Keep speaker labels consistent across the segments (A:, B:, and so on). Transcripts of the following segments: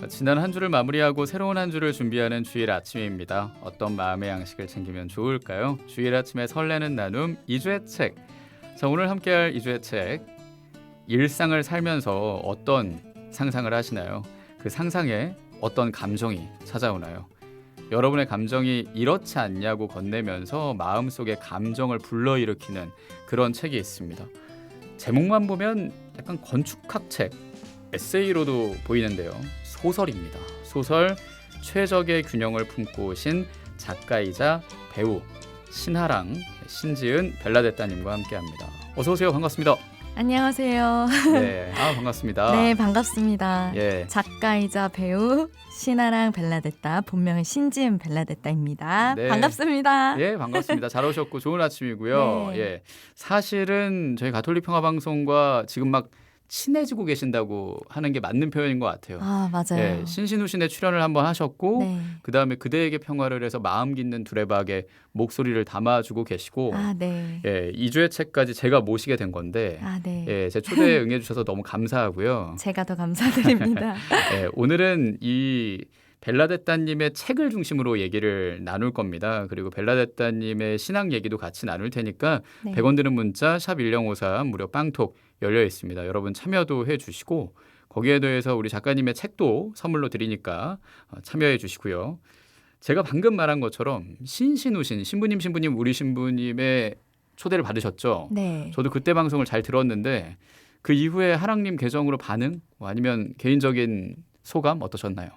A: 지난 한 주를 마무리하고 새로운 한 주를 준비하는 주일 아침입니다. 어떤 마음의 양식을 챙기면 좋을까요? 주일 아침에 설레는 나눔 2주의 책. 자, 오늘 함께할 2주의 책. 일상을 살면서 어떤 상상을 하시나요? 그 상상에 어떤 감정이 찾아오나요? 여러분의 감정이 이렇지 않냐고 건네면서 마음속에 감정을 불러일으키는 그런 책이 있습니다. 제목만 보면 약간 건축학 책, 에세이로도 보이는데요. 소설입니다. 소설 최적의 균형을 품고 오신 작가이자 배우 신하랑 신지은 벨라데따님과 함께합니다. 어서 오세요. 반갑습니다.
B: 안녕하세요.
A: 네, 반갑습니다.
B: 네, 반갑습니다.
A: 예.
B: 작가이자 배우 신하랑 벨라데따, 본명은 신지은 벨라데따입니다.
A: 네.
B: 반갑습니다.
A: 예, 반갑습니다. 잘 오셨고 좋은 아침이고요.
B: 네.
A: 예, 사실은 저희 가톨릭 평화방송과 지금 막 친해지고 계신다고 하는 게 맞는 표현인 것 같아요.
B: 아, 맞아요.
A: 예, 신신우신에 출연을 한번 하셨고
B: 네.
A: 그다음에 그대에게 평화를 해서 마음 깊는 두레박에 목소리를 담아주고 계시고
B: 아, 네.
A: 예, 2주의 책까지 제가 모시게 된 건데
B: 아, 네.
A: 예, 제 초대에 응해주셔서 너무 감사하고요.
B: 제가 더 감사드립니다.
A: 예, 오늘은 이 벨라데따님의 책을 중심으로 얘기를 나눌 겁니다. 그리고 벨라데따님의 신앙 얘기도 같이 나눌 테니까
B: 네.
A: 100원 드는 문자 샵 1053 무료 빵톡 열려 있습니다. 여러분 참여도 해주시고 거기에 대해서 우리 작가님의 책도 선물로 드리니까 참여해 주시고요. 제가 방금 말한 것처럼 신신우신 신부님 우리 신부님의 초대를 받으셨죠.
B: 네.
A: 저도 그때 방송을 잘 들었는데 그 이후에 하랑님 계정으로 반응 아니면 개인적인 소감 어떠셨나요?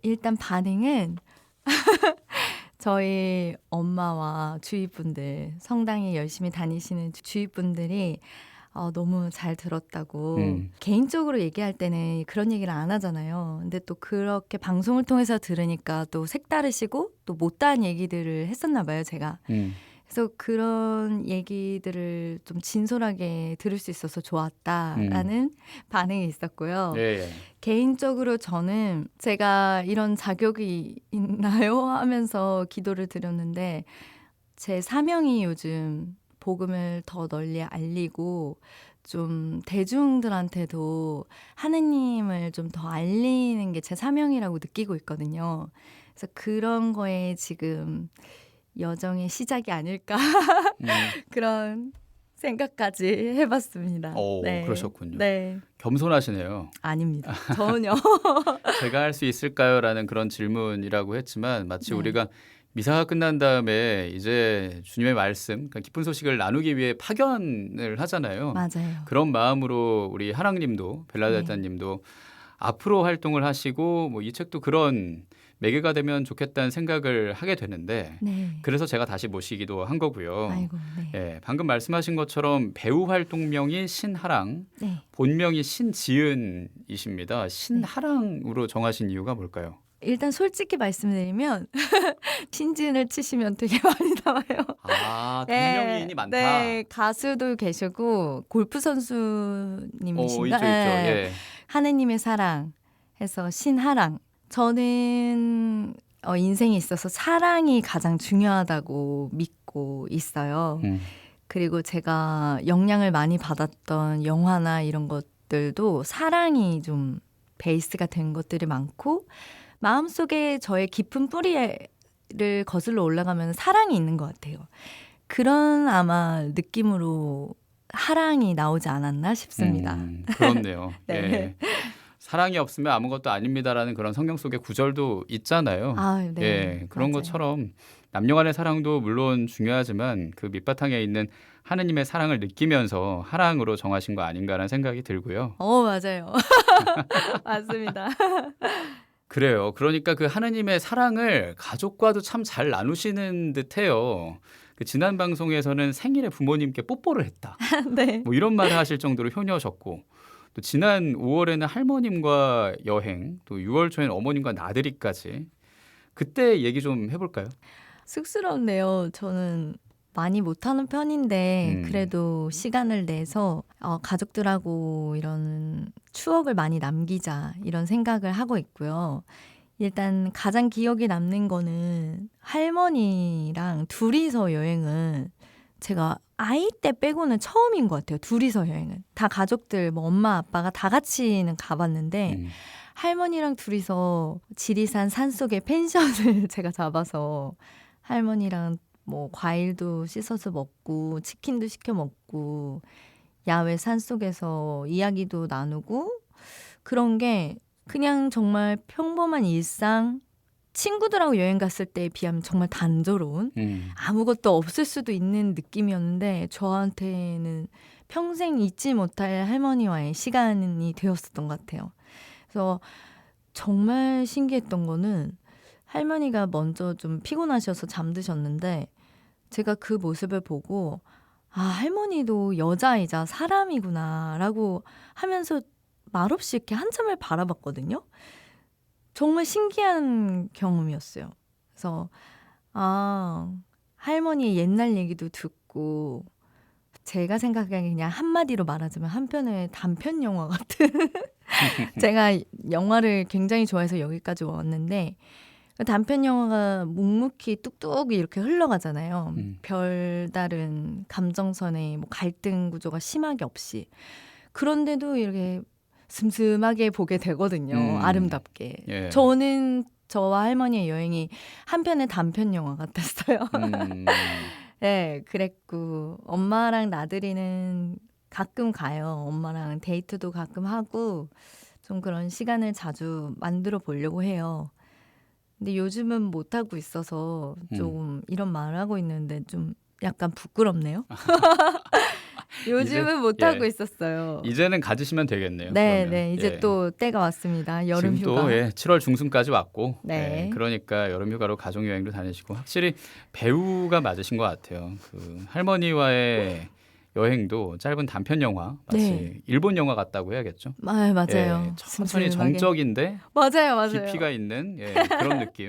B: 일단 반응은 저희 엄마와 주위 분들, 성당에 열심히 다니시는 주위 분들이 너무 잘 들었다고 개인적으로 얘기할 때는 그런 얘기를 안 하잖아요. 근데 또 그렇게 방송을 통해서 들으니까 또 색다르시고 또 못다한 얘기들을 했었나 봐요, 제가. 그래서 그런 얘기들을 좀 진솔하게 들을 수 있어서 좋았다라는 반응이 있었고요.
A: 예.
B: 개인적으로 저는 제가 이런 자격이 있나요? 하면서 기도를 드렸는데 제 사명이 요즘 복음을 더 널리 알리고 좀 대중들한테도 하느님을 좀 더 알리는 게 제 사명이라고 느끼고 있거든요. 그래서 그런 거에 지금 여정의 시작이 아닐까 그런 생각까지 해봤습니다. 네.
A: 그러셨군요.
B: 네.
A: 겸손하시네요.
B: 아닙니다. 전혀.
A: 제가 할 수 있을까요?라는 그런 질문이라고 했지만 마치
B: 네.
A: 우리가 미사가 끝난 다음에 이제 주님의 말씀, 그러니까 기쁜 소식을 나누기 위해 파견을 하잖아요.
B: 맞아요.
A: 그런 마음으로 우리 하랑님도 벨라데따님도 앞으로 활동을 하시고 뭐 이 책도 그런 매개가 되면 좋겠다는 생각을 하게 되는데
B: 네.
A: 그래서 제가 다시 모시기도 한 거고요.
B: 아이고, 네.
A: 예, 방금 말씀하신 것처럼 배우 활동명이 신하랑,
B: 네.
A: 본명이 신지은이십니다. 신하랑으로 정하신 이유가 뭘까요?
B: 일단 솔직히 말씀드리면 신진을 치시면 되게 많이 나와요.
A: 아, 동명이인이 많다.
B: 네, 가수도 계시고 골프 선수님이신가?
A: 있죠. 예.
B: 하느님의 사랑 해서 신하랑. 저는 인생에 있어서 사랑이 가장 중요하다고 믿고 있어요. 그리고 제가 영향을 많이 받았던 영화나 이런 것들도 사랑이 좀 베이스가 된 것들이 많고 마음속에 저의 깊은 뿌리를 거슬러 올라가면 사랑이 있는 것 같아요. 그런 아마 느낌으로 하랑이 나오지 않았나 싶습니다.
A: 그렇네요.
B: 네.
A: 예. 사랑이 없으면 아무것도 아닙니다라는 그런 성경 속의 구절도 있잖아요.
B: 아, 네.
A: 예, 그런
B: 맞아요.
A: 것처럼 남녀 간의 사랑도 물론 중요하지만 그 밑바탕에 있는 하느님의 사랑을 느끼면서 하랑으로 정하신 거 아닌가라는 생각이 들고요.
B: 맞아요. 맞습니다.
A: 그래요. 그러니까 그 하느님의 사랑을 가족과도 참 잘 나누시는 듯해요. 그 지난 방송에서는 생일에 부모님께 뽀뽀를 했다.
B: 네.
A: 뭐 이런 말을 하실 정도로 효녀셨고 또 지난 5월에는 할머님과 여행, 또 6월 초에는 어머님과 나들이까지 그때 얘기 좀 해볼까요?
B: 쑥스러운데요. 저는 많이 못하는 편인데 그래도 시간을 내서 가족들하고 이런 추억을 많이 남기자 이런 생각을 하고 있고요. 일단 가장 기억에 남는 거는 할머니랑 둘이서 여행은 제가 아이 때 빼고는 처음인 것 같아요. 둘이서 여행은. 다 가족들, 뭐 엄마, 아빠가 다 같이는 가봤는데 할머니랑 둘이서 지리산 산속에 펜션을 제가 잡아서 할머니랑 뭐 과일도 씻어서 먹고 치킨도 시켜 먹고 야외 산속에서 이야기도 나누고 그런 게 그냥 정말 평범한 일상 친구들하고 여행 갔을 때에 비하면 정말 단조로운 아무것도 없을 수도 있는 느낌이었는데 저한테는 평생 잊지 못할 할머니와의 시간이 되었었던 것 같아요. 그래서 정말 신기했던 거는 할머니가 먼저 좀 피곤하셔서 잠드셨는데 제가 그 모습을 보고 아, 할머니도 여자이자 사람이구나 라고 하면서 말없이 이렇게 한참을 바라봤거든요. 정말 신기한 경험이었어요. 그래서 아, 할머니의 옛날 얘기도 듣고 제가 생각하기에 그냥 한마디로 말하자면 한편의 단편 영화 같은 제가 영화를 굉장히 좋아해서 여기까지 왔는데 단편 영화가 묵묵히 뚝뚝 이렇게 흘러가잖아요. 별다른 감정선의 뭐 갈등 구조가 심하게 없이. 그런데도 이렇게 슴슴하게 보게 되거든요. 아름답게.
A: 예.
B: 저는 저와 할머니의 여행이 한편의 단편 영화 같았어요. 네, 그랬고 엄마랑 나들이는 가끔 가요. 엄마랑 데이트도 가끔 하고 좀 그런 시간을 자주 만들어 보려고 해요. 근데 요즘은 못하고 있어서 좀 이런 말을 하고 있는데 좀 약간 부끄럽네요. 요즘은 못하고 있었어요.
A: 이제는 가지시면 되겠네요.
B: 네,
A: 그러면.
B: 네. 이제 또 때가 왔습니다. 여름
A: 지금
B: 휴가.
A: 또 7월 중순까지 왔고
B: 네.
A: 그러니까 여름 휴가로 가족 여행도 다니시고 확실히 배우가 맞으신 것 같아요. 그 할머니와의 여행도 짧은 단편 영화 마치
B: 네.
A: 일본 영화 같다고 해야겠죠.
B: 아, 맞아요.
A: 천천히
B: 슴슴하게.
A: 정적인데
B: 맞아요.
A: 깊이가 있는 그런 느낌.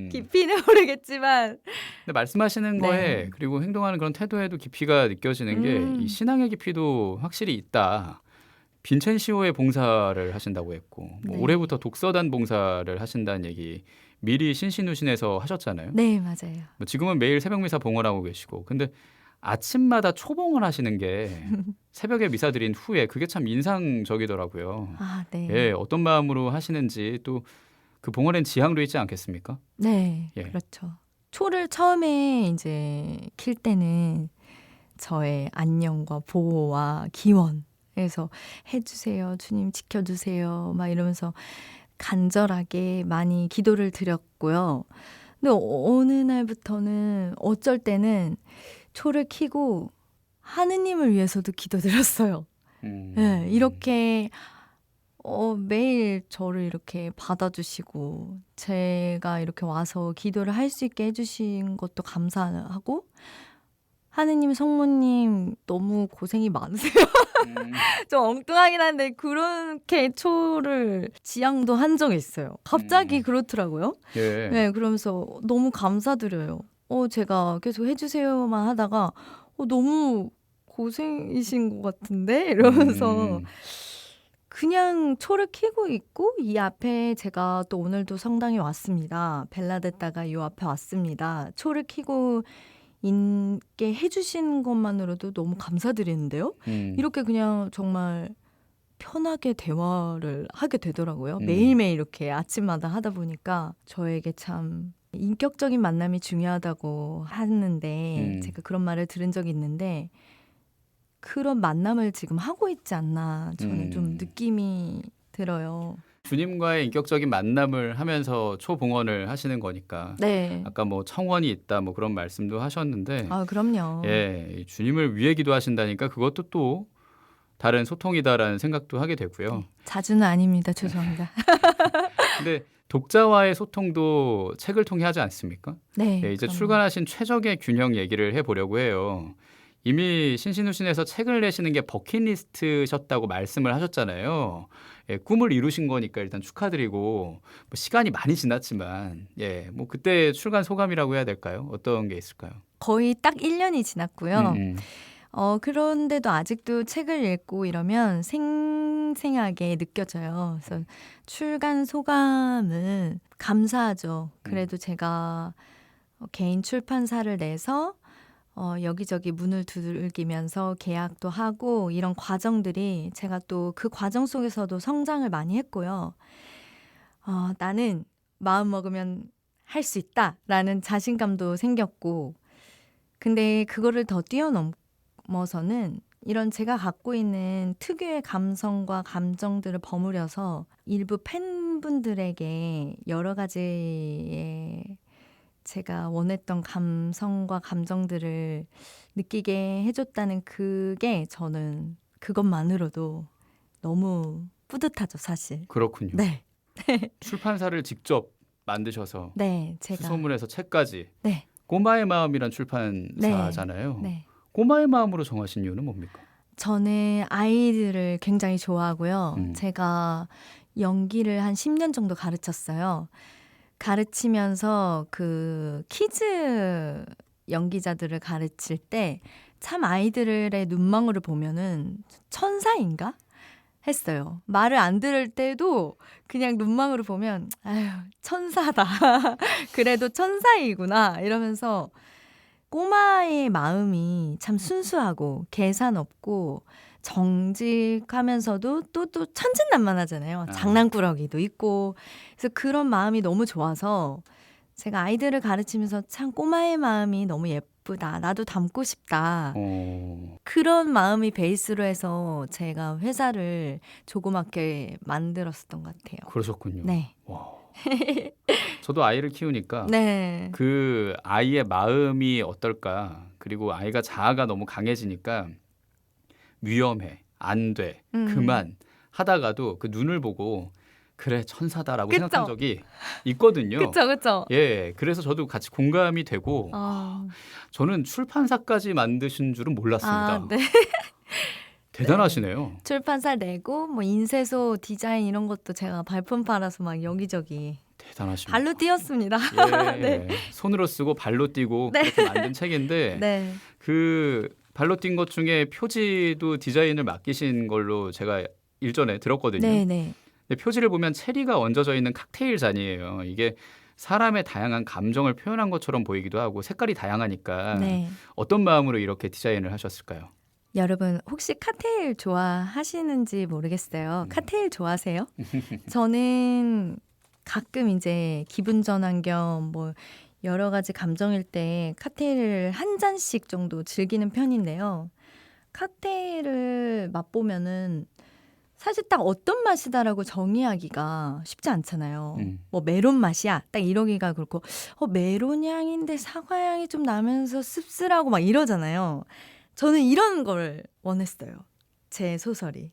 B: 깊이는 모르겠지만
A: 근데 말씀하시는
B: 네.
A: 거에 그리고 행동하는 그런 태도에도 깊이가 느껴지는 게 이 신앙의 깊이도 확실히 있다. 빈첸시오의 봉사를 하신다고 했고 뭐
B: 네.
A: 올해부터 독서단 봉사를 하신다는 얘기 미리 신신우신에서 하셨잖아요.
B: 네, 맞아요.
A: 뭐 지금은 매일 새벽 미사 봉헌하고 계시고 근데 아침마다 초봉헌 하시는 게 새벽에 미사 드린 후에 그게 참 인상적이더라고요.
B: 아, 네.
A: 예, 어떤 마음으로 하시는지 또 그 봉헌엔 지향도 있지 않겠습니까?
B: 네,
A: 예.
B: 그렇죠. 초를 처음에 이제 킬 때는 저의 안녕과 보호와 기원 그래서 해주세요, 주님 지켜주세요 막 이러면서 간절하게 많이 기도를 드렸고요. 근데 어느 날부터는 어쩔 때는 초를 켜고 하느님을 위해서도 기도드렸어요. 네, 이렇게 매일 저를 이렇게 받아주시고 제가 이렇게 와서 기도를 할 수 있게 해주신 것도 감사하고 하느님, 성모님 너무 고생이 많으세요. 좀 엉뚱하긴 한데 그렇게 초를 지향도 한 적이 있어요. 갑자기 그렇더라고요.
A: 예.
B: 네, 그러면서 너무 감사드려요. 제가 계속 해주세요만 하다가 너무 고생이신 것 같은데 이러면서 그냥 초를 켜고 있고 이 앞에 제가 또 오늘도 성당에 왔습니다. 벨라 듣다가 이 앞에 왔습니다. 초를 켜고 있게 해주신 것만으로도 너무 감사드리는데요. 이렇게 그냥 정말 편하게 대화를 하게 되더라고요. 매일매일 이렇게 아침마다 하다 보니까 저에게 참 인격적인 만남이 중요하다고 하는데 제가 그런 말을 들은 적이 있는데 그런 만남을 지금 하고 있지 않나 저는 좀 느낌이 들어요.
A: 주님과의 인격적인 만남을 하면서 초봉헌을 하시는 거니까.
B: 네.
A: 아까 뭐 청원이 있다 뭐 그런 말씀도 하셨는데
B: 아, 그럼요.
A: 예, 주님을 위해 기도하신다니까 그것도 또 다른 소통이다라는 생각도 하게 되고요.
B: 자주는 아닙니다. 죄송합니다.
A: 근데 독자와의 소통도 책을 통해 하지 않습니까?
B: 네.
A: 예, 이제
B: 그럼요.
A: 출간하신 최적의 균형 얘기를 해보려고 해요. 이미 신신우신에서 책을 내시는 게 버킷리스트셨다고 말씀을 하셨잖아요. 예, 꿈을 이루신 거니까 일단 축하드리고 뭐 시간이 많이 지났지만 뭐 그때 출간 소감이라고 해야 될까요? 어떤 게 있을까요?
B: 거의 딱 1년이 지났고요.
A: 음.
B: 그런데도 아직도 책을 읽고 이러면 생생하게 느껴져요. 그래서 출간 소감은 감사하죠. 그래도 제가 개인 출판사를 내서 여기저기 문을 두들기면서 계약도 하고 이런 과정들이 제가 또 그 과정 속에서도 성장을 많이 했고요. 나는 마음 먹으면 할 수 있다라는 자신감도 생겼고, 근데 그거를 더 뛰어넘어서는 이런 제가 갖고 있는 특유의 감성과 감정들을 버무려서 일부 팬분들에게 여러 가지의 제가 원했던 감성과 감정들을 느끼게 해줬다는 그게 저는 그것만으로도 너무 뿌듯하죠, 사실.
A: 그렇군요.
B: 네.
A: 출판사를 직접 만드셔서
B: 네, 제가.
A: 수소문에서 책까지.
B: 네.
A: 꼬마의 마음이란 출판사잖아요.
B: 네.
A: 꼬마의 마음으로 정하신 이유는 뭡니까?
B: 저는 아이들을 굉장히 좋아하고요. 제가 연기를 한 10년 정도 가르쳤어요. 가르치면서 그 키즈 연기자들을 가르칠 때 참 아이들의 눈망울을 보면은 천사인가? 했어요. 말을 안 들을 때도 그냥 눈망울을 보면 아유, 천사다. 그래도 천사이구나 이러면서 꼬마의 마음이 참 순수하고 계산 없고 정직하면서도 또 천진난만하잖아요. 장난꾸러기도 있고. 그래서 그런 마음이 너무 좋아서 제가 아이들을 가르치면서 참 꼬마의 마음이 너무 예쁘다. 나도 닮고 싶다. 그런 마음이 베이스로 해서 제가 회사를 조그맣게 만들었었던 것 같아요.
A: 그러셨군요.
B: 네.
A: 와. 저도 아이를 키우니까
B: 네.
A: 그 아이의 마음이 어떨까, 그리고 아이가 자아가 너무 강해지니까 위험해, 안 돼, 그만 하다가도 그 눈을 보고 그래 천사다라고
B: 그쵸?
A: 생각한 적이 있거든요.
B: 그쵸.
A: 예, 그래서 저도 같이 공감이 되고
B: 아,
A: 저는 출판사까지 만드신 줄은 몰랐습니다.
B: 네.
A: 대단하시네요.
B: 출판사 내고 뭐 인쇄소 디자인 이런 것도 제가 발품 팔아서 막 여기저기
A: 대단하십니다.
B: 발로 뛰었습니다.
A: 예,
B: 네.
A: 손으로 쓰고 발로 뛰고
B: 네.
A: 그렇게 만든 책인데
B: 네.
A: 그 발로 뛴 것 중에 표지도 디자인을 맡기신 걸로 제가 일전에 들었거든요.
B: 네.
A: 근데 표지를 보면 체리가 얹어져 있는 칵테일 잔이에요. 이게 사람의 다양한 감정을 표현한 것처럼 보이기도 하고 색깔이 다양하니까
B: 네.
A: 어떤 마음으로 이렇게 디자인을 하셨을까요?
B: 여러분 혹시 칵테일 좋아하시는지 모르겠어요. 칵테일 좋아하세요? 저는 가끔 이제 기분 전환 겸 뭐 여러 가지 감정일 때 칵테일을 한 잔씩 정도 즐기는 편인데요. 칵테일을 맛보면은 사실 딱 어떤 맛이다라고 정의하기가 쉽지 않잖아요. 뭐 메론 맛이야. 딱 이러기가 그렇고 메론 향인데 사과 향이 좀 나면서 씁쓸하고 막 이러잖아요. 저는 이런 걸 원했어요. 제 소설이.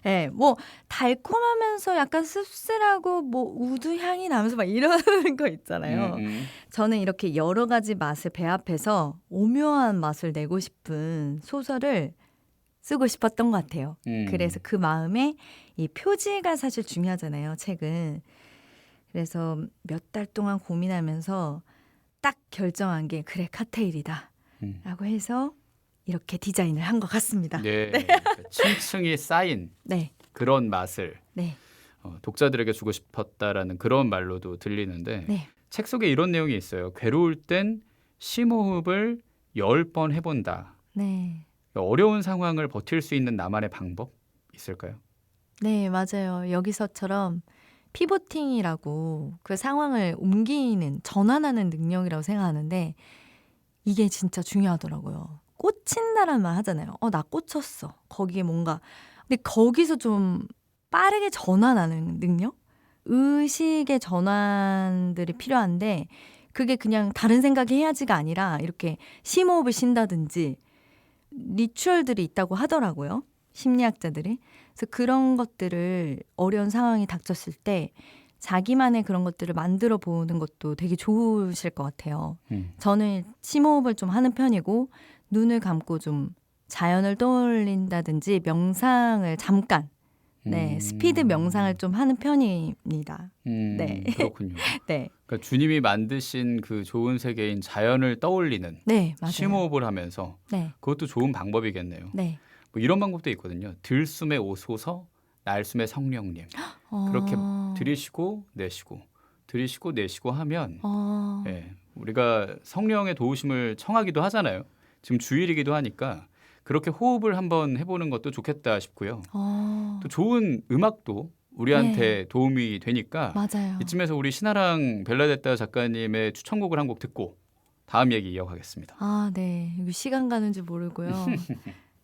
B: 네, 뭐 달콤하면서 약간 씁쓸하고 뭐 우두 향이 나면서 막 이러는 거 있잖아요. 저는 이렇게 여러 가지 맛을 배합해서 오묘한 맛을 내고 싶은 소설을 쓰고 싶었던 것 같아요. 그래서 그 마음에 이 표지가 사실 중요하잖아요, 책은. 그래서 몇 달 동안 고민하면서 딱 결정한 게 그래, 칵테일이다 라고 해서 이렇게 디자인을 한 것 같습니다.
A: 네. 층층이 쌓인
B: 네.
A: 그런 맛을
B: 네.
A: 독자들에게 주고 싶었다라는 그런 말로도 들리는데
B: 네.
A: 책 속에 이런 내용이 있어요. 괴로울 땐 심호흡을 10번 해본다.
B: 네.
A: 어려운 상황을 버틸 수 있는 나만의 방법 있을까요?
B: 네, 맞아요. 여기서처럼 피보팅이라고 그 상황을 옮기는, 전환하는 능력이라고 생각하는데 이게 진짜 중요하더라고요. 꽂힌다라는 말 하잖아요. 나 꽂혔어. 거기에 뭔가. 근데 거기서 좀 빠르게 전환하는 능력? 의식의 전환들이 필요한데 그게 그냥 다른 생각이 해야지가 아니라 이렇게 심호흡을 쉰다든지 리추얼들이 있다고 하더라고요. 심리학자들이. 그래서 그런 것들을 어려운 상황이 닥쳤을 때 자기만의 그런 것들을 만들어 보는 것도 되게 좋으실 것 같아요. 저는 심호흡을 좀 하는 편이고 눈을 감고 좀 자연을 떠올린다든지 명상을 잠깐 스피드 명상을 좀 하는 편입니다. 네.
A: 그렇군요.
B: 네.
A: 그러니까 주님이 만드신 그 좋은 세계인 자연을 떠올리는
B: 네, 맞아요.
A: 심호흡을 하면서
B: 네.
A: 그것도 좋은 방법이겠네요.
B: 네.
A: 뭐 이런 방법도 있거든요. 들숨에 오소서, 날숨에 성령님. 그렇게 들이쉬고 내쉬고 들이쉬고 내쉬고 하면 우리가 성령의 도우심을 청하기도 하잖아요. 지금 주일이기도 하니까 그렇게 호흡을 한번 해보는 것도 좋겠다 싶고요. 또 좋은 음악도 우리한테 도움이 되니까
B: 맞아요.
A: 이쯤에서 우리 신아랑 벨라데타 작가님의 추천곡을 한 곡 듣고 다음 얘기 이어가겠습니다.
B: 아, 네. 이거 시간 가는 줄 모르고요.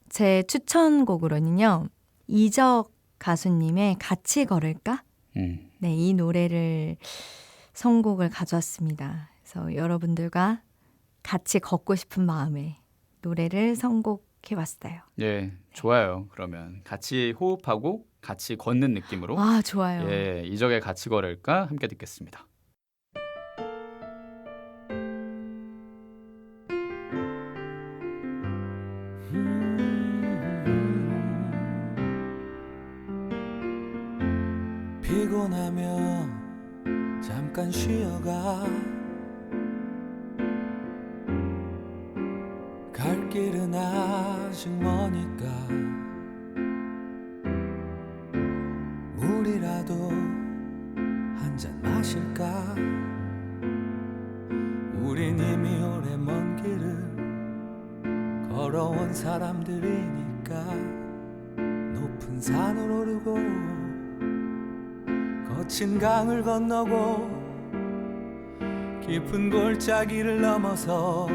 B: 제 추천곡으로는요. 이적 가수님의 같이 걸을까? 네, 이 노래를 선곡을 가져왔습니다. 그래서 여러분들과 같이 걷고 싶은 마음에 노래를 선곡해봤어요.
A: 예, 좋아요. 그러면 같이 호흡하고 같이 걷는 느낌으로
B: 아, 좋아요.
A: 예, 이적의 같이 걸을까 함께 듣겠습니다.
C: 피곤하며 잠깐 쉬어가 갈 길은 아직 머니까 물이라도 한 잔 마실까. 우린 이미 오래 먼 길을 걸어온 사람들이니까 높은 산을 오르고 거친 강을 건너고 깊은 골짜기를 넘어서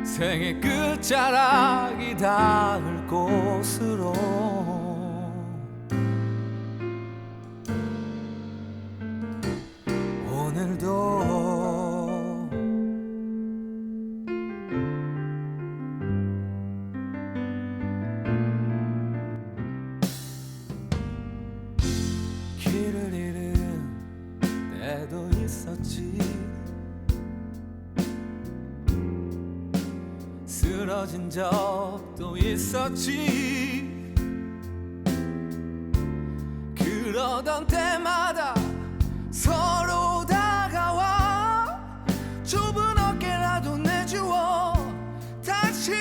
C: 생의 끝자락이 닿을 곳으로 오늘도 길을 잃은 때도 있었지. 쓰러진 적도 있었지. 그러던 때마다 서로 다가와 좁은 어깨라도 내주어 다시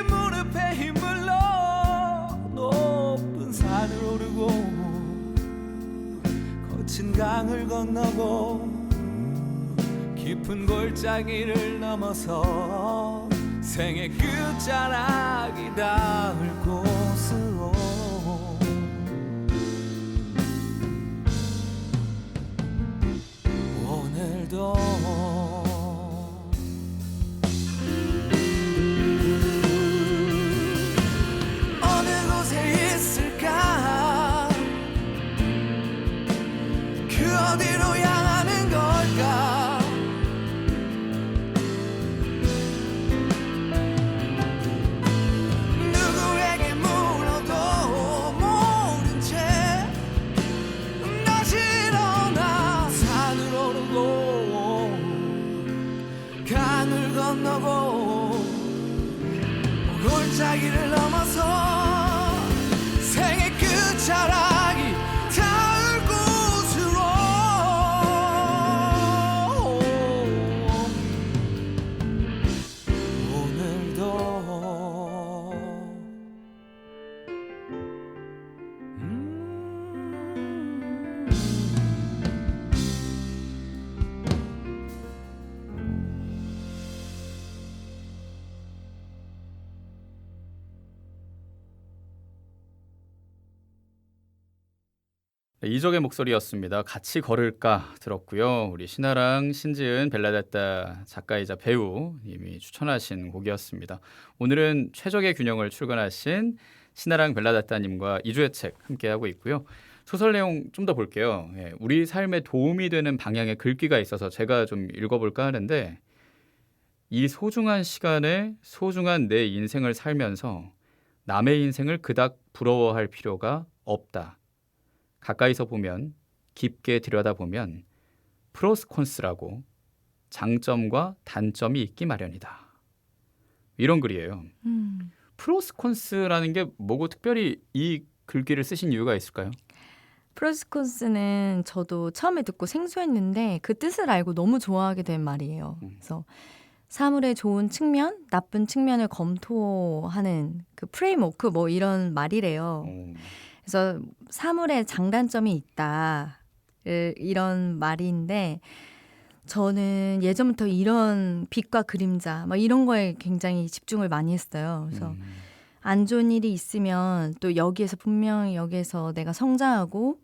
C: 무릎에 힘을 넣어 높은 산을 오르고 거친 강을 건너고 깊은 골짜기를 넘어서 생의 끝자락이 닿을 곳으로 오늘도 어느 곳에 있을까. 그 어디로 향하는 걸까. 누구에게 물어도 모른 채 다시 일어나 산을 오르고 강을 건너고 골짜기를 넘어서 생의 끝자락이 닿을 곳으로 오늘도
A: 네, 이적의 목소리였습니다. 같이 걸을까 들었고요. 우리 신아랑 신지은 벨라데타 작가이자 배우님이 추천하신 곡이었습니다. 오늘은 최적의 균형을 출간하신 신아랑 벨라데타님과 이주의 책 함께하고 있고요. 소설 내용 좀 더 볼게요. 예, 우리 삶에 도움이 되는 방향의 글귀가 있어서 제가 좀 읽어볼까 하는데 이 소중한 시간에 소중한 내 인생을 살면서 남의 인생을 그닥 부러워할 필요가 없다. 가까이서 보면 깊게 들여다보면 프로스콘스라고 장점과 단점이 있기 마련이다. 이런 글이에요. 프로스콘스라는 게 뭐고 특별히 이 글귀를 쓰신 이유가 있을까요?
B: 프로스콘스는 저도 처음에 듣고 생소했는데 그 뜻을 알고 너무 좋아하게 된 말이에요. 그래서 사물의 좋은 측면, 나쁜 측면을 검토하는 그 프레임워크 뭐 이런 말이래요. 그래서 사물에 장단점이 있다. 이런 말인데 저는 예전부터 이런 빛과 그림자 막 이런 거에 굉장히 집중을 많이 했어요. 그래서 안 좋은 일이 있으면 또 여기에서 분명히 여기에서 내가 성장하고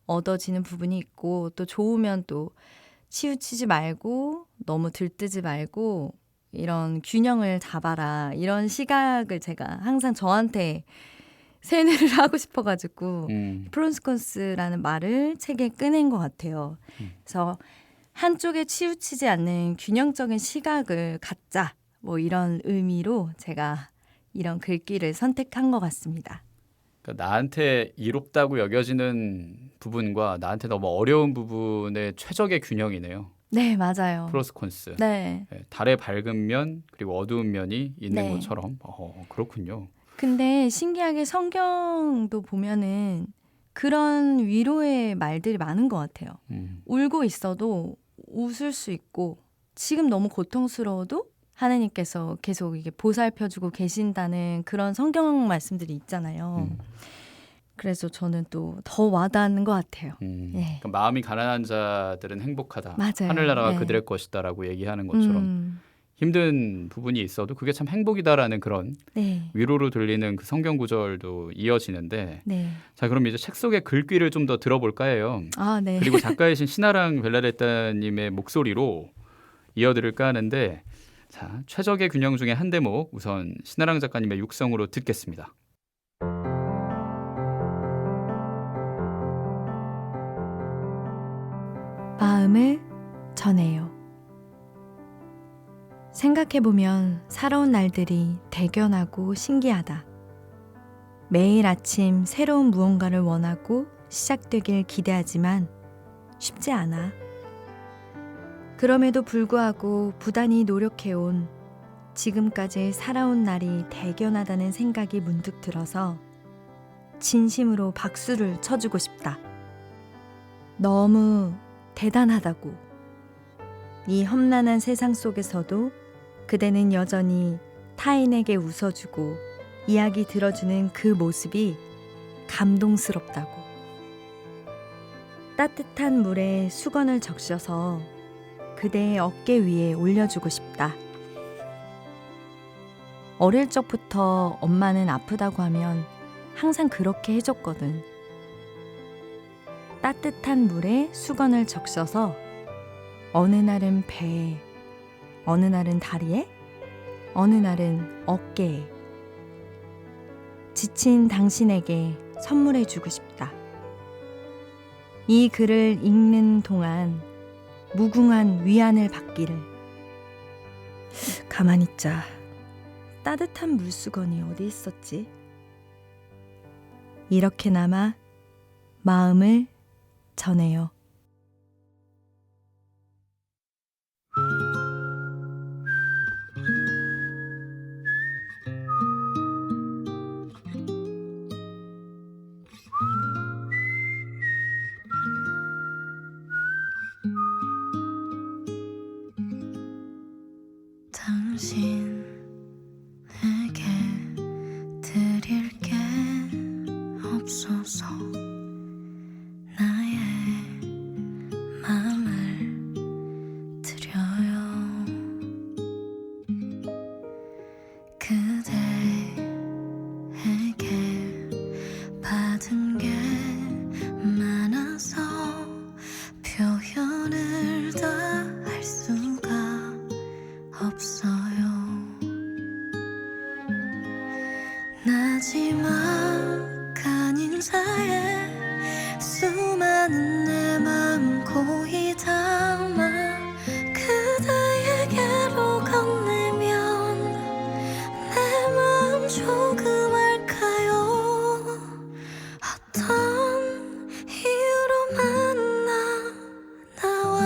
B: 얻어지는 부분이 있고 또 좋으면 또 치우치지 말고 너무 들뜨지 말고 이런 균형을 잡아라. 이런 시각을 제가 항상 저한테 세뇌를 하고 싶어가지고 프론스콘스라는 말을 책에 꺼낸 것 같아요. 그래서 한쪽에 치우치지 않는 균형적인 시각을 갖자. 뭐 이런 의미로 제가 이런 글귀를 선택한 것 같습니다.
A: 그러니까 나한테 이롭다고 여겨지는 부분과 나한테 너무 어려운 부분의 최적의 균형이네요.
B: 네, 맞아요.
A: 프로스콘스.
B: 네.
A: 네, 달의 밝은 면 그리고 어두운 면이 있는
B: 네.
A: 것처럼. 그렇군요.
B: 근데 신기하게 성경도 보면은 그런 위로의 말들이 많은 것 같아요. 울고 있어도 웃을 수 있고 지금 너무 고통스러워도 하나님께서 계속 이게 보살펴주고 계신다는 그런 성경 말씀들이 있잖아요. 그래서 저는 또 더 와닿는 것 같아요. 네.
A: 그러니까 마음이 가난한 자들은 행복하다.
B: 맞아요.
A: 하늘나라가
B: 네.
A: 그들의 것이다라고 얘기하는 것처럼 힘든 부분이 있어도 그게 참 행복이다라는 그런
B: 네.
A: 위로로 들리는 그 성경 구절도 이어지는데
B: 네.
A: 자 그럼 이제 책 속의 글귀를 좀 더 들어볼까 해요.
B: 아, 네.
A: 그리고 작가이신 신하랑 벨라레타님의 목소리로 이어들을까 하는데 자 최적의 균형 중에 한 대목 우선 신하랑 작가님의 육성으로 듣겠습니다.
B: 마음을 전해요. 생각해보면 살아온 날들이 대견하고 신기하다. 매일 아침 새로운 무언가를 원하고 시작되길 기대하지만 쉽지 않아. 그럼에도 불구하고 부단히 노력해온 지금까지 살아온 날이 대견하다는 생각이 문득 들어서 진심으로 박수를 쳐주고 싶다. 너무 대단하다고. 이 험난한 세상 속에서도 그대는 여전히 타인에게 웃어주고 이야기 들어주는 그 모습이 감동스럽다고. 따뜻한 물에 수건을 적셔서 그대의 어깨 위에 올려주고 싶다. 어릴 적부터 엄마는 아프다고 하면 항상 그렇게 해줬거든. 따뜻한 물에 수건을 적셔서 어느 날은 배에, 어느 날은 다리에, 어느 날은 어깨에. 지친 당신에게 선물해주고 싶다. 이 글을 읽는 동안 무궁한 위안을 받기를. 가만히 있자. 따뜻한 물수건이 어디 있었지? 이렇게나마 마음을 전해요.
D: 당신에게 드릴 게 없어서 나의 마음을 드려요. 그대에게 받은 게 많아서 표현을 다 할 수가 없어요. 나지막한 인사에 수많은 내 마음 고이 담아 그대에게로 건네면 내 마음 조금 알까요? 어떤 이유로 만나 나와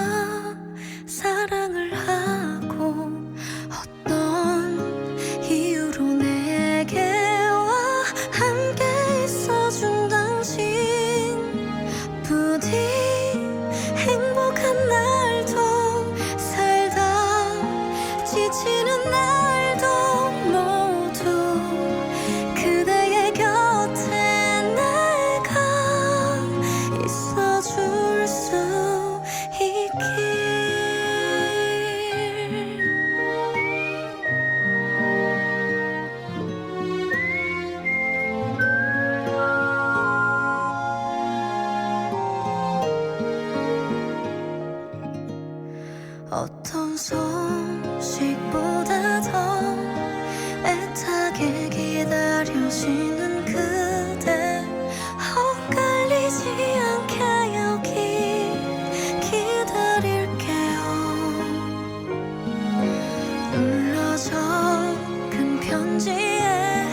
D: 사랑을 하고 어떤 이유로 내게와 함께 있어준 당신 부디 행복한 어떤 소식보다 더 애타게 기다려지는 그대 헛갈리지 않게 여기 기다릴게요. 눌러져 큰 편지에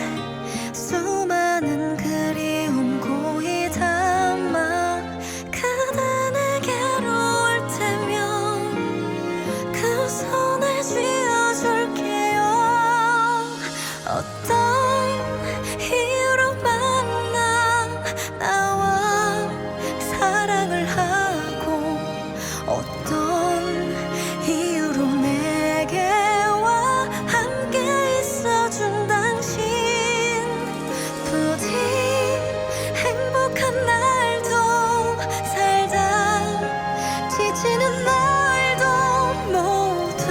D: 수많은 그리움 고이 담아 그대 내게로 올 테면 그 손을 쥐어줄게요. 어떤 이유로 만나 나와 사랑을 하고 어떤 이유로 내게 와 함께 있어준 당신 부디 행복한 날도 살다 지치는 날도 모두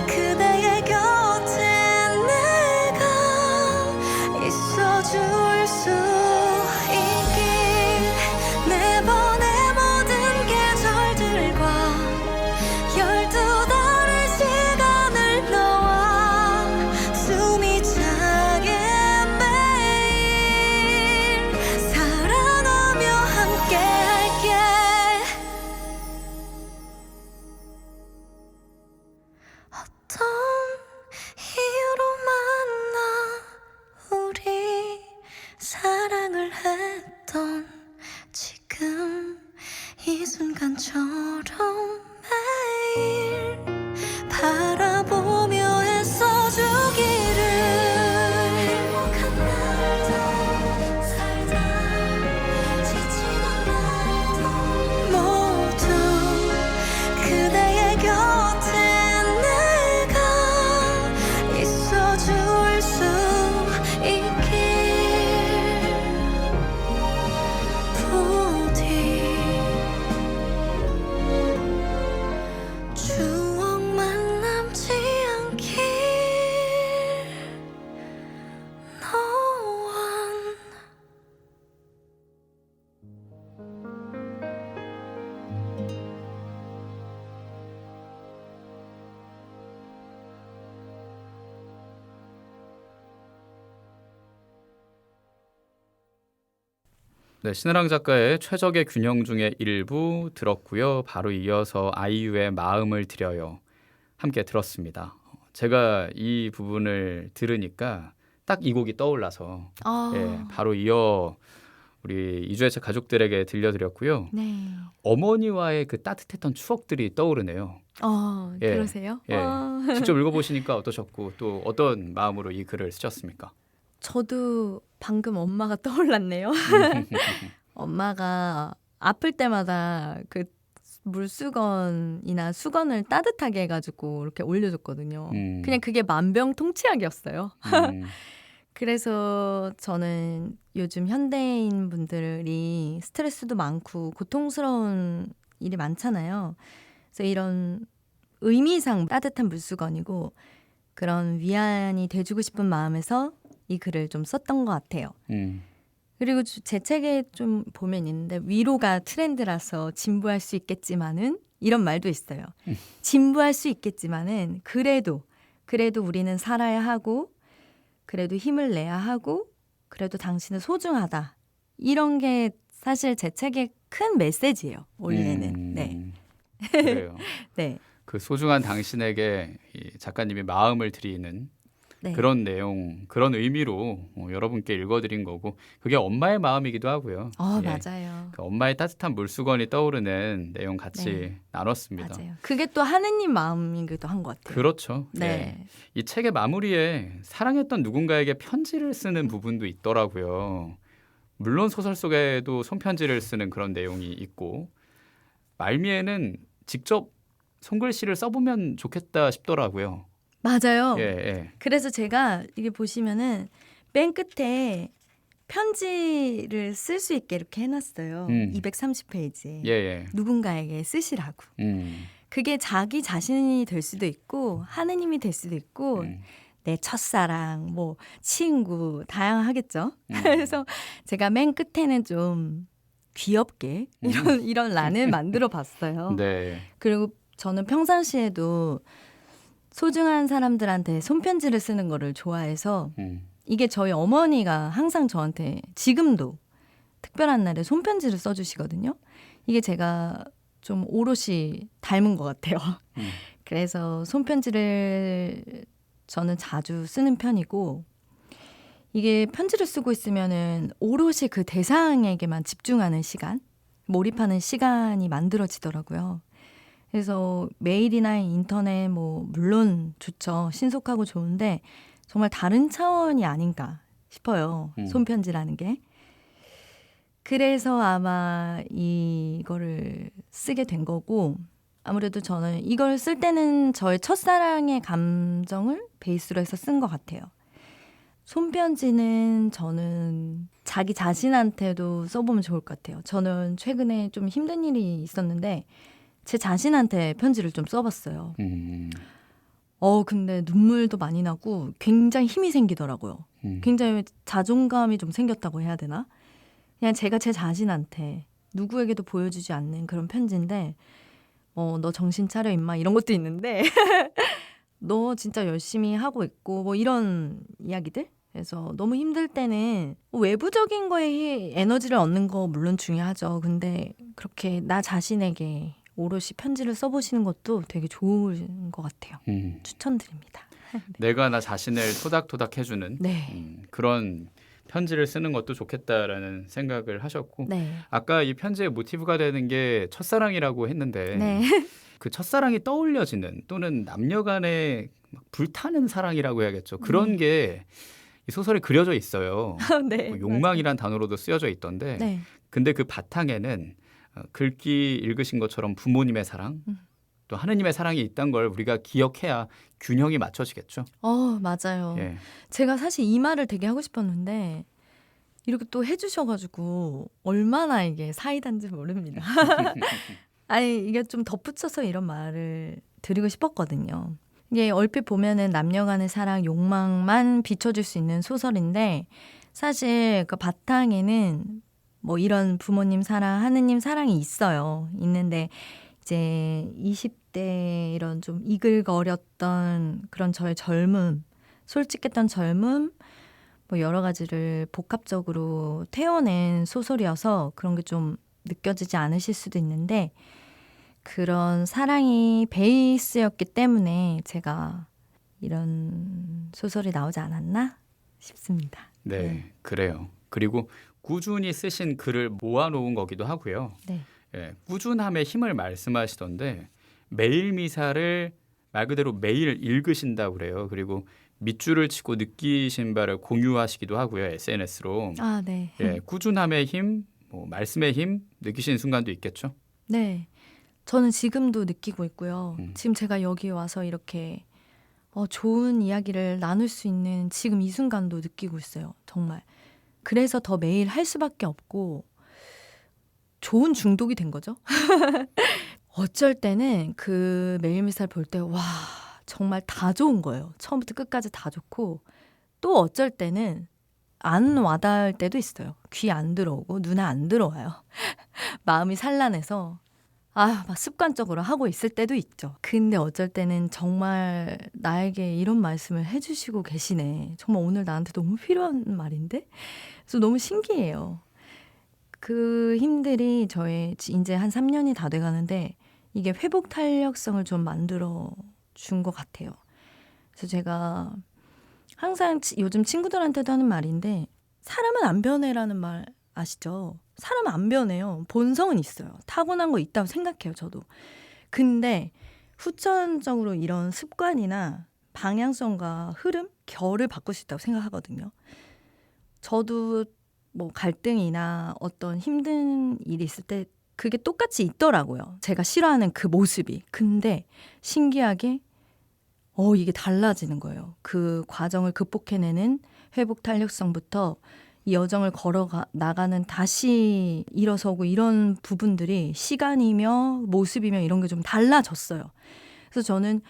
D: 그대의 곁에 내가 있어줄 수 있길 매번의 모든 계절들과 12달의 시간을 너와 숨이 차게 매일 사랑하며 함께 할게. 어떤 이유로 만나 우리 사랑을 했던 지금 이 순간처럼 매일 바라보며 애써주기를 행복한 날도 살다 지치는 날도 모두 그대의 곁에 내가 있어줄 수 있길 부디 추억만 남지 않길 너와
A: 네, 신은랑 작가의 최적의 균형 중에 일부 들었고요. 바로 이어서 아이유의 마음을 드려요 함께 들었습니다. 제가 이 부분을 들으니까 딱 이 곡이 떠올라서 예, 바로 이어 우리 이주의 책 가족들에게 들려드렸고요.
B: 네.
A: 어머니와의 그 따뜻했던 추억들이 떠오르네요. 예.
B: 그러세요?
A: 예. 직접 읽어보시니까 어떠셨고 또 어떤 마음으로 이 글을 쓰셨습니까?
B: 저도 방금 엄마가 떠올랐네요. 엄마가 아플 때마다 그 물수건이나 수건을 따뜻하게 해가지고 이렇게 올려줬거든요. 그냥 그게 만병통치약이었어요. 그래서 저는 요즘 현대인 분들이 스트레스도 많고 고통스러운 일이 많잖아요. 그래서 이런 의미상 따뜻한 물수건이고 그런 위안이 돼주고 싶은 마음에서 이 글을 좀 썼던 것 같아요. 그리고 제 책에 좀 보면 있는데 위로가 트렌드라서 진부할 수 있겠지만은 이런 말도 있어요. 진부할 수 있겠지만은 그래도 우리는 살아야 하고 그래도 힘을 내야 하고 그래도 당신은 소중하다. 이런 게 사실 제 책의 큰 메시지예요. 원래는. 네.
A: 그래요.
B: 네.
A: 그 소중한 당신에게 이 작가님이 마음을 드리는
B: 네.
A: 그런 내용, 그런 의미로 여러분께 읽어드린 거고 그게 엄마의 마음이기도 하고요. 예.
B: 맞아요.
A: 그 엄마의 따뜻한 물수건이 떠오르는 내용 같이
B: 네.
A: 나눴습니다.
B: 맞아요. 그게 또 하느님 마음이기도 한 것 같아요.
A: 그렇죠.
B: 네.
A: 예. 이 책의 마무리에 사랑했던 누군가에게 편지를 쓰는 부분도 있더라고요. 물론 소설 속에도 손편지를 쓰는 그런 내용이 있고 말미에는 직접 손글씨를 써보면 좋겠다 싶더라고요.
B: 맞아요.
A: 예, 예.
B: 그래서 제가 이게 보시면은 맨 끝에 편지를 쓸 수 있게 이렇게 해놨어요. 230페이지에.
A: 예, 예.
B: 누군가에게 쓰시라고. 그게 자기 자신이 될 수도 있고 하느님이 될 수도 있고 내 첫사랑, 뭐 친구 다양하겠죠. 그래서 제가 맨 끝에는 좀 귀엽게 이런 란을 만들어 봤어요.
A: 네.
B: 그리고 저는 평상시에도 소중한 사람들한테 손편지를 쓰는 거를 좋아해서 이게 저희 어머니가 항상 저한테 지금도 특별한 날에 손편지를 써주시거든요. 이게 제가 좀 오롯이 닮은 것 같아요. 그래서 손편지를 저는 자주 쓰는 편이고 이게 편지를 쓰고 있으면은 오롯이 그 대상에게만 집중하는 시간, 몰입하는 시간이 만들어지더라고요. 그래서 메일이나 인터넷 뭐 물론 좋죠. 신속하고 좋은데 정말 다른 차원이 아닌가 싶어요. 손편지라는 게. 그래서 아마 이거를 쓰게 된 거고 아무래도 저는 이걸 쓸 때는 저의 첫사랑의 감정을 베이스로 해서 쓴 것 같아요. 손편지는 저는 자기 자신한테도 써보면 좋을 것 같아요. 저는 최근에 좀 힘든 일이 있었는데 제 자신한테 편지를 좀 써봤어요. 근데 눈물도 많이 나고 굉장히 힘이 생기더라고요. 굉장히 자존감이 좀 생겼다고 해야 되나? 그냥 제가 제 자신한테 누구에게도 보여주지 않는 그런 편지인데 너 정신 차려 임마 이런 것도 있는데 너 진짜 열심히 하고 있고 뭐 이런 이야기들? 그래서 너무 힘들 때는 외부적인 거에 에너지를 얻는 거 물론 중요하죠. 근데 그렇게 나 자신에게 오롯이 편지를 써보시는 것도 되게 좋은 것 같아요. 추천드립니다.
A: 내가 나 자신을 토닥토닥 해주는
B: 네.
A: 그런 편지를 쓰는 것도 좋겠다라는 생각을 하셨고
B: 네.
A: 아까 이 편지의 모티브가 되는 게 첫사랑이라고 했는데
B: 네.
A: 그 첫사랑이 떠올려지는 또는 남녀 간의 막 불타는 사랑이라고 해야겠죠. 그런 게 이 소설에 그려져 있어요.
B: 네.
A: 뭐 욕망이란 단어로도 쓰여져 있던데
B: 네.
A: 근데 그 바탕에는 글귀 읽으신 것처럼 부모님의 사랑 또 하느님의 사랑이 있다는 걸 우리가 기억해야 균형이 맞춰지겠죠.
B: 맞아요.
A: 예.
B: 제가 사실 이 말을 되게 하고 싶었는데 이렇게 또 해주셔가지고 얼마나 이게 사이다인지 모릅니다. 아니 이게 좀 덧붙여서 이런 말을 드리고 싶었거든요. 이게 얼핏 보면은 남녀 간의 사랑, 욕망만 비춰줄 수 있는 소설인데 사실 그 바탕에는 뭐 이런 부모님 사랑, 하느님 사랑이 있어요. 있는데 이제 20대 이런 좀 이글거렸던 그런 저의 젊음, 솔직했던 젊음, 뭐 여러 가지를 복합적으로 태워낸 소설이어서 그런 게 좀 느껴지지 않으실 수도 있는데 그런 사랑이 베이스였기 때문에 제가 이런 소설이 나오지 않았나 싶습니다.
A: 네, 그래요. 그리고 꾸준히 쓰신 글을 모아놓은 거기도 하고요.
B: 네.
A: 예, 꾸준함의 힘을 말씀하시던데 매일 미사를 말 그대로 매일 읽으신다고 그래요. 그리고 밑줄을 치고 느끼신 바를 공유하시기도 하고요. SNS로.
B: 네.
A: 예, 꾸준함의 힘, 뭐 말씀의 힘 느끼시는 순간도 있겠죠.
B: 네. 저는 지금도 느끼고 있고요. 지금 제가 여기 와서 이렇게 좋은 이야기를 나눌 수 있는 지금 이 순간도 느끼고 있어요. 정말. 그래서 더 매일 할 수밖에 없고 좋은 중독이 된 거죠. 어쩔 때는 그 매일 미사를 볼 때 와 정말 다 좋은 거예요. 처음부터 끝까지 다 좋고 또 어쩔 때는 안 와닿을 때도 있어요. 귀 안 들어오고 눈에 안 들어와요. 마음이 산란해서 막 습관적으로 하고 있을 때도 있죠. 근데 어쩔 때는 정말 나에게 이런 말씀을 해주시고 계시네. 정말 오늘 나한테 너무 필요한 말인데? 그래서 너무 신기해요. 그 힘들이 저의 이제 한 3년이 다 돼가는데 이게 회복 탄력성을 좀 만들어 준 것 같아요. 그래서 제가 항상 요즘 친구들한테도 하는 말인데 사람은 안 변해라는 말 아시죠? 사람은 안 변해요. 본성은 있어요. 타고난 거 있다고 생각해요, 저도. 근데 후천적으로 이런 습관이나 방향성과 흐름, 결을 바꿀 수 있다고 생각하거든요. 저도 뭐 갈등이나 어떤 힘든 일이 있을 때 그게 똑같이 있더라고요. 제가 싫어하는 그 모습이. 근데 신기하게 이게 달라지는 거예요. 그 과정을 극복해내는 회복 탄력성부터 이 여정을 나가는 다시 일어서고 이런 부분들이 시간이며 모습이며 이런 게 좀 달라졌어요. 그래서 저는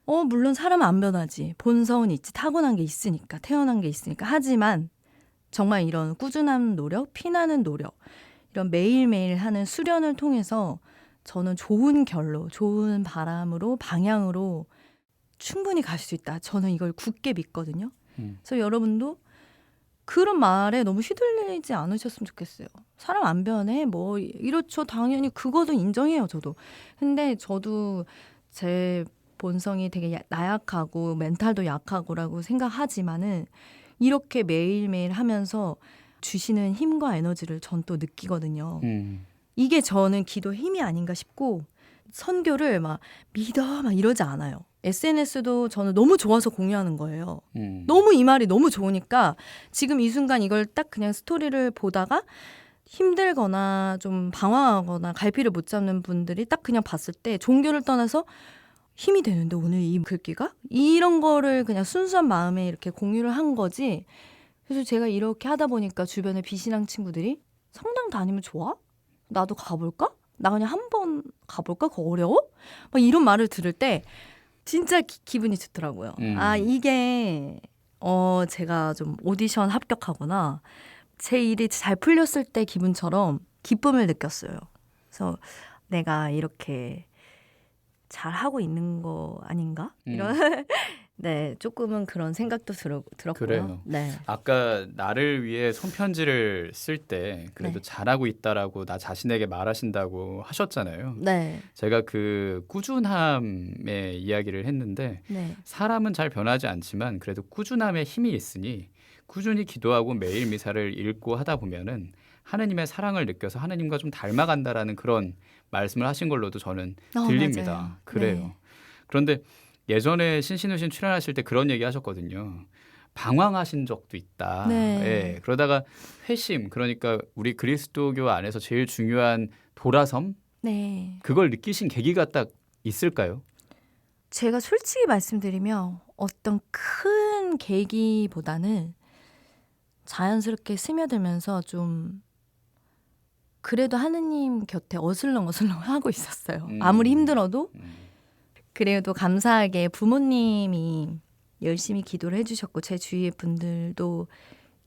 B: 물론 사람은 안 변하지. 본성은 있지. 타고난 게 있으니까. 태어난 게 있으니까. 하지만 정말 이런 꾸준한 노력, 피나는 노력, 이런 매일매일 하는 수련을 통해서 저는 좋은 결로, 좋은 바람으로, 방향으로 충분히 갈 수 있다. 저는 이걸 굳게 믿거든요. 그래서 여러분도 그런 말에 너무 휘둘리지 않으셨으면 좋겠어요. 사람 안 변해? 뭐 이렇죠. 당연히 그거도 인정해요. 저도. 근데 저도 제 본성이 되게 나약하고 멘탈도 약하고라고 생각하지만은 이렇게 매일매일 하면서 주시는 힘과 에너지를 전 또 느끼거든요. 이게 저는 기도의 힘이 아닌가 싶고 선교를 막 믿어 막 이러지 않아요. SNS도 저는 너무 좋아서 공유하는 거예요. 너무 이 말이 너무 좋으니까 지금 이 순간 이걸 딱 그냥 스토리를 보다가 힘들거나 좀 방황하거나 갈피를 못 잡는 분들이 딱 그냥 봤을 때 종교를 떠나서 힘이 되는데 오늘 이 글귀가? 이런 거를 그냥 순수한 마음에 이렇게 공유를 한 거지. 그래서 제가 이렇게 하다 보니까 주변에 비신앙 친구들이 성당 다니면 좋아? 나도 가볼까? 나 그냥 한번 가볼까? 그거 어려워? 막 이런 말을 들을 때 진짜 기분이 좋더라고요. 아 이게 제가 좀 오디션 합격하거나 제 일이 잘 풀렸을 때 기분처럼 기쁨을 느꼈어요. 그래서 내가 이렇게 잘 하고 있는 거 아닌가? 이런 네, 조금은 그런 생각도 들었고요.
A: 그래요.
B: 네.
A: 아까 나를 위해 손편지를 쓸 때 그래도
B: 네.
A: 잘하고 있다라고 나 자신에게 말하신다고 하셨잖아요.
B: 네.
A: 제가 그 꾸준함의 이야기를 했는데
B: 네.
A: 사람은 잘 변하지 않지만 그래도 꾸준함에 힘이 있으니 꾸준히 기도하고 매일 미사를 읽고 하다 보면은 하느님의 사랑을 느껴서 하느님과 좀 닮아간다라는 그런 말씀을 하신 걸로도 저는 들립니다.
B: 맞아요.
A: 그래요.
B: 네.
A: 그런데 예전에 신신우신 출연하실 때 그런 얘기 하셨거든요. 방황하신 적도 있다.
B: 네.
A: 예, 그러다가 회심, 그러니까 우리 그리스도교 안에서 제일 중요한 돌아섬,
B: 네.
A: 그걸 느끼신 계기가 딱 있을까요?
B: 제가 솔직히 말씀드리면 어떤 큰 계기보다는 자연스럽게 스며들면서 좀 그래도 하느님 곁에 어슬렁어슬렁 하고 있었어요. 아무리 힘들어도 그래도 감사하게 부모님이 열심히 기도를 해주셨고 제 주위의 분들도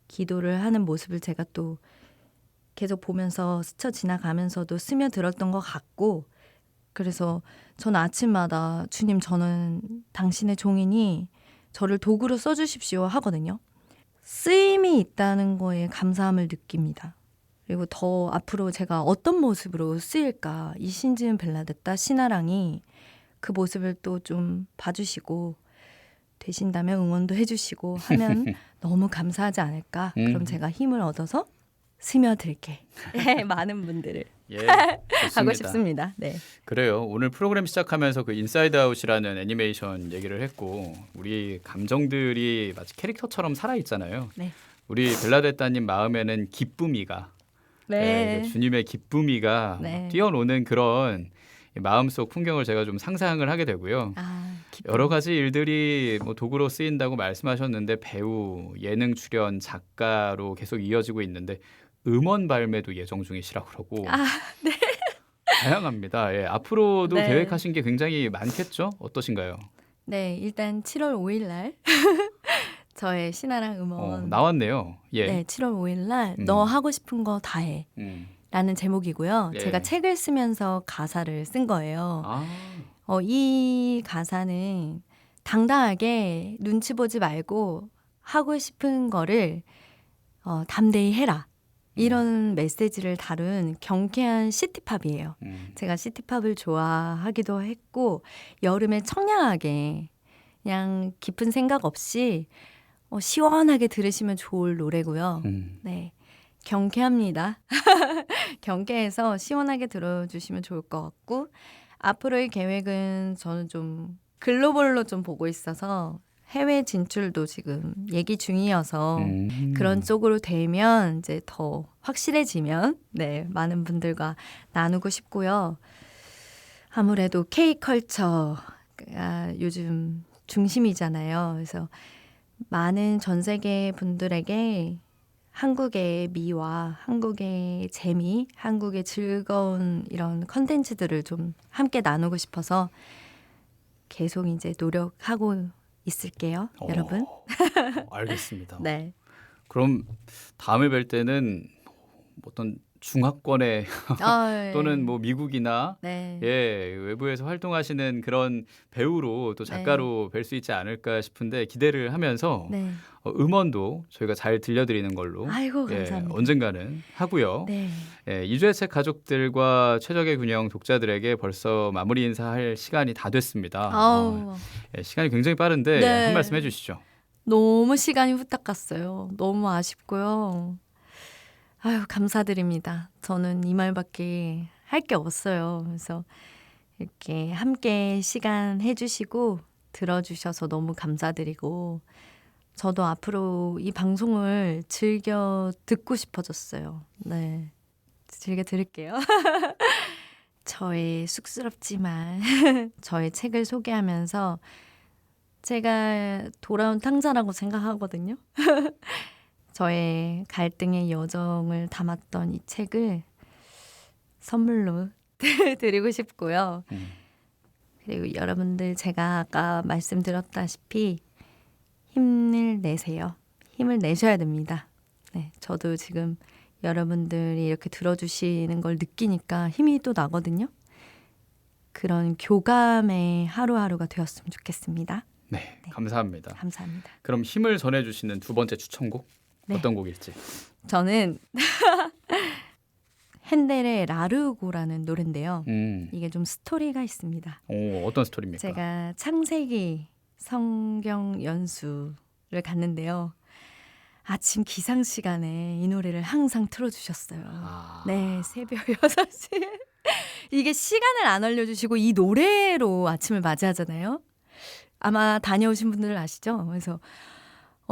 B: 기도를 하는 모습을 제가 또 계속 보면서 스쳐 지나가면서도 스며들었던 것 같고 그래서 저는 아침마다 주님 저는 당신의 종이니 저를 도구로 써주십시오 하거든요. 쓰임이 있다는 거에 감사함을 느낍니다. 그리고 더 앞으로 제가 어떤 모습으로 쓰일까 이 신지은 벨라데타 신하랑이 그 모습을 또 좀 봐주시고 되신다면 응원도 해주시고 하면 너무 감사하지 않을까. 그럼 제가 힘을 얻어서 스며들게 많은 분들을
A: 예,
B: 하고 싶습니다. 네.
A: 그래요. 오늘 프로그램 시작하면서 그 인사이드 아웃이라는 애니메이션 얘기를 했고 우리 감정들이 마치 캐릭터처럼 살아있잖아요.
B: 네.
A: 우리 벨라데타님 마음에는 기쁨이가
B: 네.
A: 주님의 기쁨이가
B: 네.
A: 뛰어노는 그런 마음속 풍경을 제가 좀 상상을 하게 되고요.
B: 기쁨.
A: 여러 가지 일들이 뭐 도구로 쓰인다고 말씀하셨는데 배우, 예능 출연, 작가로 계속 이어지고 있는데 음원 발매도 예정 중이시라고 그러고
B: 네.
A: 다양합니다. 예, 앞으로도
B: 네.
A: 계획하신 게 굉장히 많겠죠? 어떠신가요?
B: 네, 일단 7월 5일 날 저의 신하랑 음원
A: 나왔네요. 예.
B: 네, 7월 5일 날 너 하고 싶은 거 다 해. 라는 제목이고요.
A: 예.
B: 제가 책을 쓰면서 가사를 쓴 거예요.
A: 아,
B: 이 가사는 당당하게 눈치 보지 말고 하고 싶은 거를 담대히 해라. 이런 메시지를 다룬 경쾌한 시티팝이에요. 제가 시티팝을 좋아하기도 했고 여름에 청량하게 그냥 깊은 생각 없이 시원하게 들으시면 좋을 노래고요. 네, 경쾌합니다. 경쾌해서 시원하게 들어주시면 좋을 것 같고 앞으로의 계획은 저는 좀 글로벌로 좀 보고 있어서 해외 진출도 지금 얘기 중이어서 그런 쪽으로 되면 이제 더 확실해지면 네, 많은 분들과 나누고 싶고요. 아무래도 K컬처가 요즘 중심이잖아요. 그래서 많은 전 세계 분들에게 한국의 미와 한국의 재미, 한국의 즐거운 이런 컨텐츠들을 좀 함께 나누고 싶어서 계속 이제 노력하고 있을게요, 여러분.
A: 알겠습니다.
B: 네.
A: 그럼 다음에 뵐 때는 어떤 중화권에
B: 아,
A: 또는 뭐 미국이나
B: 네.
A: 예, 외부에서 활동하시는 그런 배우로 또 작가로 뵐 수 있지 않을까 싶은데 기대를 하면서
B: 네.
A: 음원도 저희가 잘 들려드리는 걸로
B: 아이고
A: 예,
B: 감사합니다.
A: 언젠가는 하고요.
B: 네.
A: 예, 이주의 책 가족들과 최적의 균형 독자들에게 벌써 마무리 인사할 시간이 다 됐습니다.
B: 아우
A: 예, 시간이 굉장히 빠른데
B: 네.
A: 한 말씀 해주시죠.
B: 너무 시간이 후딱 갔어요. 너무 아쉽고요. 아유 감사드립니다. 저는 이 말밖에 할 게 없어요. 그래서 이렇게 함께 시간 해주시고 들어주셔서 너무 감사드리고 저도 앞으로 이 방송을 즐겨 듣고 싶어졌어요. 네, 즐겨 들을게요. 저의 쑥스럽지만 저의 책을 소개하면서 제가 돌아온 탕자라고 생각하거든요. 저의 갈등의 여정을 담았던 이 책을 선물로 드리고 싶고요. 그리고 여러분들 제가 아까 말씀드렸다시피 힘을 내세요. 힘을 내셔야 됩니다. 네, 저도 지금 여러분들이 이렇게 들어주시는 걸 느끼니까 힘이 또 나거든요. 그런 교감의 하루하루가 되었으면 좋겠습니다.
A: 네, 감사합니다.
B: 감사합니다.
A: 그럼 힘을 전해주시는 두 번째 추천곡
B: 네.
A: 어떤 곡일지.
B: 저는 핸델의 라르고라는 노래인데요. 이게 좀 스토리가 있습니다.
A: 오, 어떤 스토리입니까?
B: 제가 창세기 성경 연수를 갔는데요. 아침 기상 시간에 이 노래를 항상 틀어주셨어요. 네, 새벽 6시. 이게 시간을 안 알려주시고 이 노래로 아침을 맞이하잖아요. 아마 다녀오신 분들은 아시죠? 그래서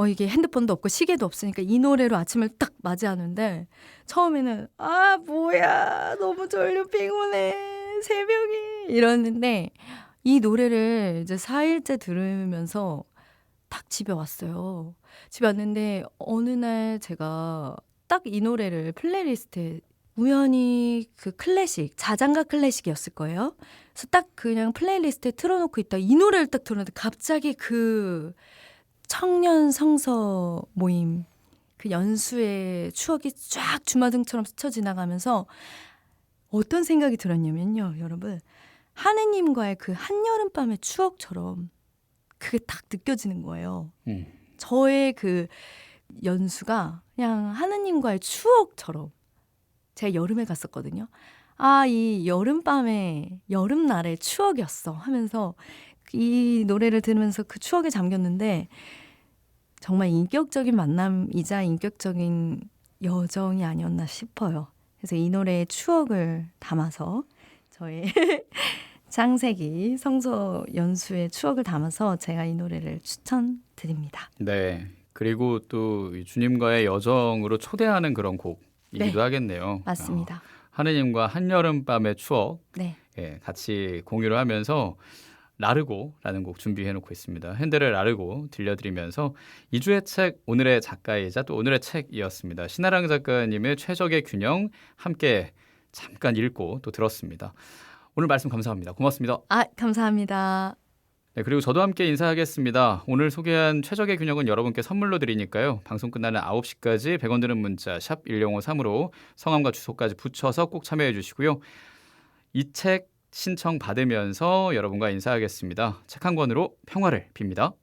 B: 이게 핸드폰도 없고 시계도 없으니까 이 노래로 아침을 딱 맞이하는데 처음에는 아 뭐야 너무 졸려 피곤해 새벽이 이러는데 이 노래를 이제 4일째 들으면서 딱 집에 왔어요. 집에 왔는데 어느 날 제가 딱 이 노래를 플레이리스트에 우연히 그 클래식 자장가 클래식이었을 거예요. 그래서 딱 그냥 플레이리스트에 틀어놓고 있다 이 노래를 딱 들었는데 갑자기 그 청년 성서 모임 그 연수의 추억이 쫙 주마등처럼 스쳐 지나가면서 어떤 생각이 들었냐면요, 여러분. 하느님과의 그 한여름밤의 추억처럼 그게 딱 느껴지는 거예요. 저의 그 연수가 그냥 하느님과의 추억처럼 제가 여름에 갔었거든요. 아, 이 여름밤의 여름날의 추억이었어 하면서 이 노래를 들으면서 그 추억에 잠겼는데 정말 인격적인 만남이자 인격적인 여정이 아니었나 싶어요. 그래서 이 노래의 추억을 담아서 저의 창세기 성서 연수의 추억을 담아서 제가 이 노래를 추천드립니다.
A: 네. 그리고 또 주님과의 여정으로 초대하는 그런 곡이기도 하겠네요.
B: 맞습니다.
A: 하느님과 한여름밤의 추억
B: 네.
A: 예, 같이 공유를 하면서 라르고라는 곡 준비해놓고 있습니다. 핸델의 라르고 들려드리면서 2주의 책 오늘의 작가이자 또 오늘의 책이었습니다. 신아랑 작가님의 최적의 균형 함께 잠깐 읽고 또 들었습니다. 오늘 말씀 감사합니다. 고맙습니다.
B: 아, 감사합니다.
A: 네, 그리고 저도 함께 인사하겠습니다. 오늘 소개한 최적의 균형은 여러분께 선물로 드리니까요. 방송 끝나는 9시까지 100원 드는 문자 샵 1053으로 성함과 주소까지 붙여서 꼭 참여해 주시고요. 이 책 신청 받으면서 여러분과 인사하겠습니다. 책 한 권으로 평화를 빕니다.